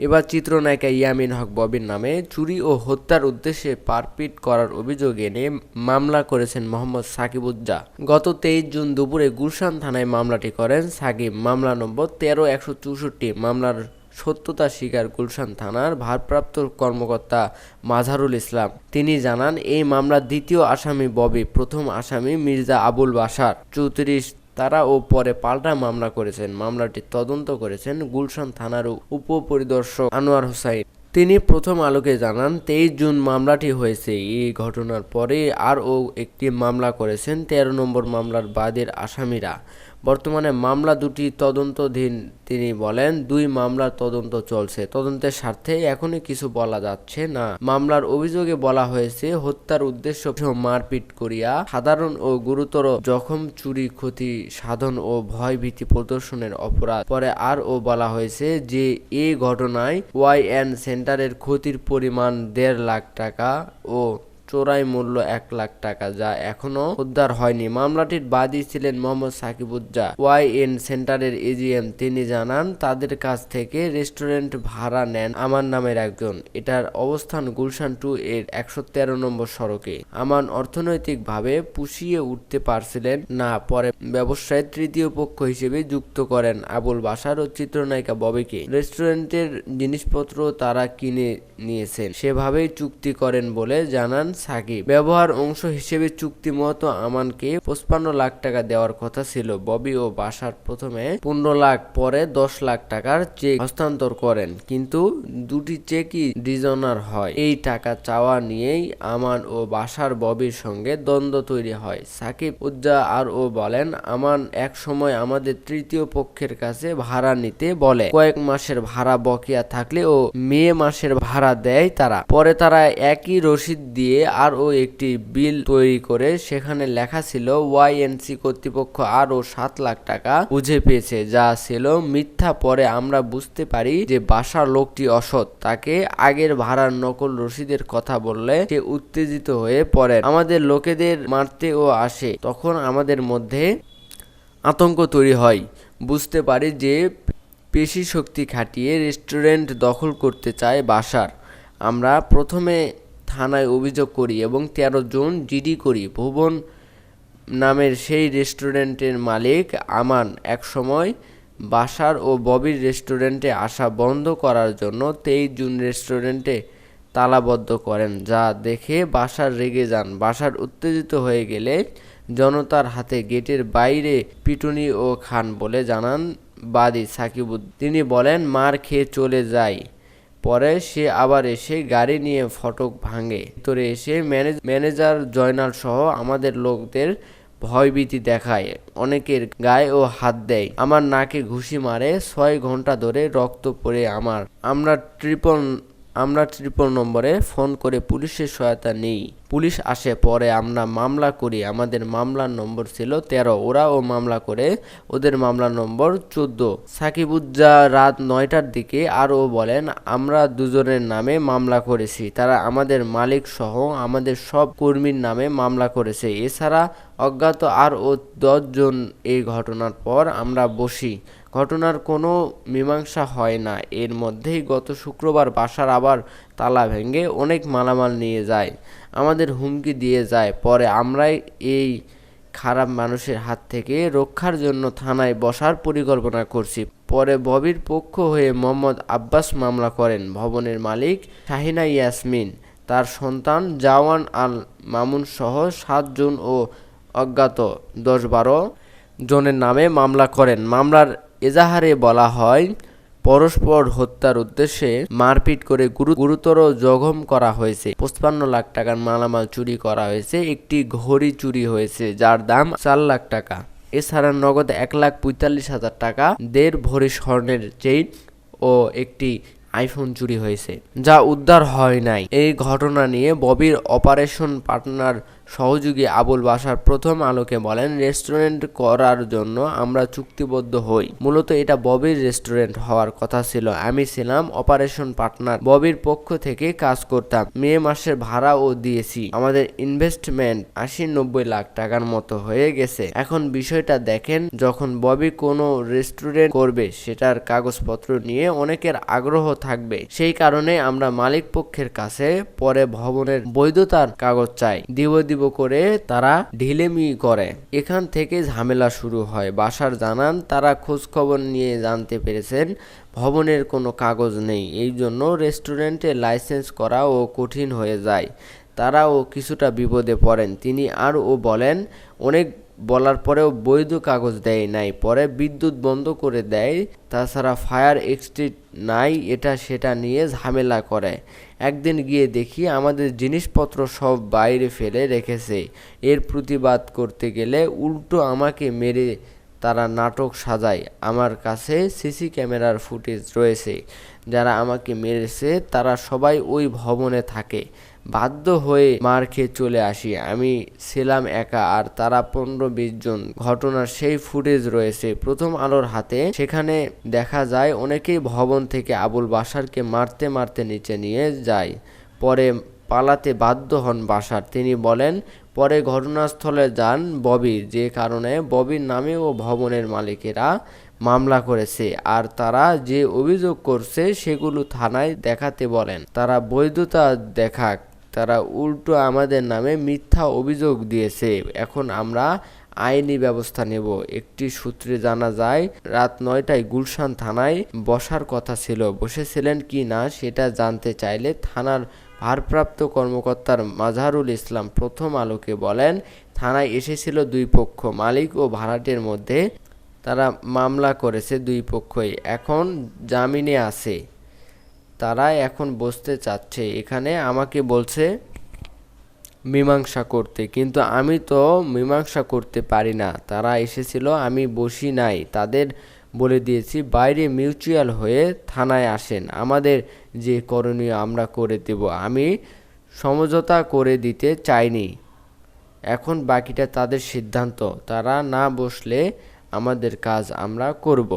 এবার চিত্রনায়িকা ইয়ামিন হক ববির নামে চুরি ও হত্যার উদ্দেশ্যে মারপিট করার অভিযোগ এনে মামলা করেছেন মোহাম্মদ সাকিবুজ্জাহ। গত 23 জুন দুপুরে গুলশান থানায় মামলাটি করেন সাকিব। মামলা নম্বর ১৩-১64। মামলার সত্যতা স্বীকার গুলশান থানার ভারপ্রাপ্ত কর্মকর্তা মাজহারুল ইসলাম। তিনি জানান, এই মামলার দ্বিতীয় আসামি ববি, প্রথম আসামি মির্জা আবুল বাশার 34 তারা ও পরে পাল্টা মামলা করেছেন। মামলাটি তদন্ত করেছেন গুলশান থানার উপপরিদর্শক আনোয়ার হোসাইন। তিনি প্রথম আলোকে জানান, 23 জুন মামলাটি হয়েছে। এই ঘটনার পরে আরও একটি মামলা করেছেন 13 নম্বর মামলার বাদীর আসামিরা। বর্তমানে মামলা দুটি তদন্তাধীন। তিনি বলেন, 2 মামলার তদন্ত চলছে। তদন্তের স্বার্থে এখনই কিছু বলা যাচ্ছে না। মামলার অভিযোগে বলা হয়েছে হত্যার উদ্দেশ্য মারপিট করিয়া সাধারণ ও গুরুতর জখম, চুরি, ক্ষতি সাধন ও ভয়ভীতি প্রদর্শনের অপরাধ। পরে আরও বলা হয়েছে যে এই ঘটনায় ওয়াইএন সেন্টারের ক্ষতির পরিমাণ 1.5 লাখ টাকা ও চোরাই মূল্য 1 লাখ টাকা, যা এখনো উদ্ধার হয়নি। মামলাটির বাদী ছিলেন মোহাম্মদ সাকিবুজ্জাহ, ওয়াইএন সেন্টারের এজিএম। তিনি জানান, তাদের কাছ থেকে রেস্টুরেন্ট ভাড়া নেন আমান নামের একজন। এটার অবস্থান গুলশান 2 এর 113 নম্বর সড়কে। আমান অর্থনৈতিকভাবে পুষিয়ে উঠতে পারছিলেন না। পরে ব্যবসায় তৃতীয় পক্ষ হিসেবে যুক্ত করেন আবুল বাশার ও চিত্রনায়িকা ববিকে। রেস্টুরেন্টের জিনিসপত্র তারা কিনে নিয়েছেন, সেভাবেই চুক্তি করেন বলে জানান সাকিব। ব্যবহার অংশ হিসেবে চুক্তি মতো আমানকে 55 লাখ টাকা দেওয়ার কথা ছিল। ববি ও বাশার প্রথমে 15 লাখ, পরে 10 লাখ টাকার চেক হস্তান্তর করেন, কিন্তু দুটি চেকই ডিজনার হয়। এই টাকা চাওয়া নিয়েই আমান ও বাশার ববির সঙ্গে দ্বন্দ্ব তৈরি হয়। সাকিবুজ্জাহ আরও বলেন, আমান এক সময় আমাদের তৃতীয় পক্ষের কাছে ভাড়া নিতে বলে। কয়েক মাসের ভাড়া বকেয়া থাকলে ও মে মাসের ভাড়া দেয় তারা। পরে তারা একই রসিদ দিয়ে আরও একটি বিল তৈরি করে সেখানে লেখা ছিল ওয়াইএনসি কর্তৃপক্ষ আরও 7 লাখ টাকা বুঝে পেয়েছে, যা ছিল মিথ্যা। পরে আমরা বুঝতে পারি যে বাসার লোকটি অসৎ। তাকে আগের ভাড়ার নকল রসিদের কথা বললে সে উত্তেজিত হয়ে পড়ে, আমাদের লোকেদের মারতেও আসে। তখন আমাদের মধ্যে আতঙ্ক তৈরি হয়। বুঝতে পারি যে পেশি শক্তি খাটিয়ে রেস্টুরেন্ট দখল করতে চায় বাশার। আমরা প্রথমে থানায় অভিযোগ করি এবং 13 জুন জিডি করি। ভুবন নামের সেই রেস্টুরেন্টের মালিক আমান একসময় বাশার ও ববির রেস্টুরেন্টে আসা বন্ধ করার জন্য 23 জুন রেস্টুরেন্টে তালাবদ্ধ করেন, যা দেখে বাশার রেগে যান। বাশার উত্তেজিত হয়ে গেলে জনতার হাতে গেটের বাইরে পিটুনি ও খান বলে জানান বাদী সাকিবুজ্জাহ। তিনি বলেন, মার খেয়ে চলে যায়। পরে সে আবার এসে গাড়ি নিয়ে ফটক ভাঙে। ভিতরে এসে ম্যানেজার জয়নাল সহ আমাদের লোকদের ভয়ভীতি দেখায়, অনেকের গায়ে ও হাত দেয়। আমার নাকে ঘুষি মারে। 6 ঘন্টা ধরে রক্ত পড়ে আমরা ট্রিপল নম্বরে ফোন করে পুলিশের সহায়তা নেই। পুলিশ আসে, পরে আমরা মামলা করি। আমাদের মামলার নম্বর ছিল 13, ওরাও মামলা করে, ওদের মামলা নম্বর 14। সাকিবুজ্জাহ রাত 9টার দিকে আরও বলেন, আমরা দুজনের নামে মামলা করেছি। তারা আমাদের মালিক সহ আমাদের সব কর্মীর নামে মামলা করেছে। এছাড়া অজ্ঞাত আরও 10 জন। এই ঘটনার পর আমরা বসি। ঘটনার কোনো মীমাংসা হয় না। এর মধ্যেই গত শুক্রবার বাশার আবার তালা ভেঙে অনেক মালামাল নিয়ে যায়, আমাদের হুমকি দিয়ে যায়। পরে আমরাই এই খারাপ মানুষের হাত থেকে রক্ষার জন্য থানায় বসার পরিকল্পনা করছি। পরে ববির পক্ষ হয়ে মোহাম্মদ আব্বাস মামলা করেন। ভবনের মালিক শাহিনা ইয়াসমিন, তার সন্তান জাওয়ান আল মামুন সহ 7 জন ও অজ্ঞাত 10-12 জনের নামে মামলা করেন। মামলার এজাহারে বলা হয়, পরস্পর হত্যার উদ্দেশ্যে মারপিট করে গুরুতর জখম করা হয়েছে। 55 লাখ টাকার মালামাল চুরি করা হয়েছে। একটি ঘড়ি চুরি হয়েছে, যার দাম 4 লাখ টাকা। এছাড়া নগদ 1,45,000 টাকা, 1.5 ভরি স্বর্ণের চেইন ও একটি আইফোন চুরি হয়েছে, যা উদ্ধার হয় নাই। এই ঘটনা নিয়ে ববির অপারেশন পার্টনার সহযোগী আবুল বাশার প্রথম আলোকে বলেন, রেস্টুরেন্ট করার জন্য আমরা চুক্তিবদ্ধ হই। মূলত এটা ববির রেস্টুরেন্ট হওয়ার কথা ছিল। আমি ছিলাম অপারেশন পার্টনার, ববির পক্ষ থেকে কাজ করতাম। মে মাসের ভাড়াও দিয়েছি। আমাদের ইনভেস্টমেন্ট 80-90 লাখ টাকার মতো হয়ে গেছে। এখন বিষয়টা দেখেন, যখন ববি কোনো রেস্টুরেন্ট করবে সেটার কাগজপত্র নিয়ে অনেকের আগ্রহ থাকবে। সেই কারণে আমরা মালিক পক্ষের কাছে পরে ভবনের বৈধতার কাগজ চাই। দিব করে তারা ঢিলেমি করে। এখান থেকে ঝামেলা শুরু হয়। বাশার জানান, তারা খোঁজ খবর নিয়ে জানতে পেরেছেন ভবনের কোনো কাগজ নেই। এই জন্য রেস্টুরেন্টে লাইসেন্স করাও কঠিন হয়ে যায়। তারাও কিছুটা বিপদে পড়েন। তিনি আরও বলেন, অনেক বলার পরেও বৈধ কাগজ দেয় নাই, পরে বিদ্যুৎ বন্ধ করে দেয়, তাছাড়া ফায়ার এক্সিট নাই, এটা সেটা নিয়ে ঝামেলা করে। একদিন গিয়ে দেখি আমাদের জিনিসপত্র সব বাইরে ফেলে রেখেছে। এর প্রতিবাদ করতে গেলে উল্টো আমাকে মেরে তারা নাটক সাজায়। আমার কাছে সিসি ক্যামেরার ফুটেজ রয়েছে। যারা আমাকে মেরেছে তারা সবাই ওই ভবনে থাকে। বাধ্য হয়ে মার খেয়ে চলে আসি। আমি ছিলাম একা, আর তারা 15-20 জন। ঘটনার সেই ফুটেজ রয়েছে প্রথম আলোর হাতে। সেখানে দেখা যায় অনেকেই ভবন থেকে আবুল বাশারকে মারতে মারতে নিচে নিয়ে যায়। পরে পালাতে বাধ্য হন বাশার। তিনি বলেন, পরে ঘটনাস্থলে যান ববি, যে কারণে ববির নামে ও ভবনের মালিকেরা মামলা করেছে। আর তারা যে অভিযোগ করছে সেগুলো থানায় দেখাতে বলেন। তারা বৈধতা দেখাক, তারা উল্টো আমাদের নামে মিথ্যা অভিযোগ দিয়েছে। এখন আমরা আইনি ব্যবস্থা নেব। একটি সূত্রে জানা যায়, রাত 9টায় গুলশান থানায় বসার কথা ছিল। বসেছিলেন কি না সেটা জানতে চাইলে থানার ভারপ্রাপ্ত কর্মকর্তার মাজহারুল ইসলাম প্রথম আলোকে বলেন, থানায় এসেছিল দুই পক্ষ, মালিক ও ভাড়াটের মধ্যে। তারা মামলা করেছে দুই পক্ষই, এখন জামিনে আছে। তারা এখন বসতে চাচ্ছে। এখানে আমাকে বলছে মীমাংসা করতে, কিন্তু আমি তো মীমাংসা করতে পারি না। তারা এসেছিল, আমি বসি নাই। তাদের বলে দিয়েছি বাইরে মিউচুয়াল হয়ে থানায় আসেন, আমাদের যে করণীয় আমরা করে দেব। আমি সমঝোতা করে দিতে চাইনি। এখন বাকিটা তাদের সিদ্ধান্ত। তারা না বসলে আমাদের কাজ আমরা করব।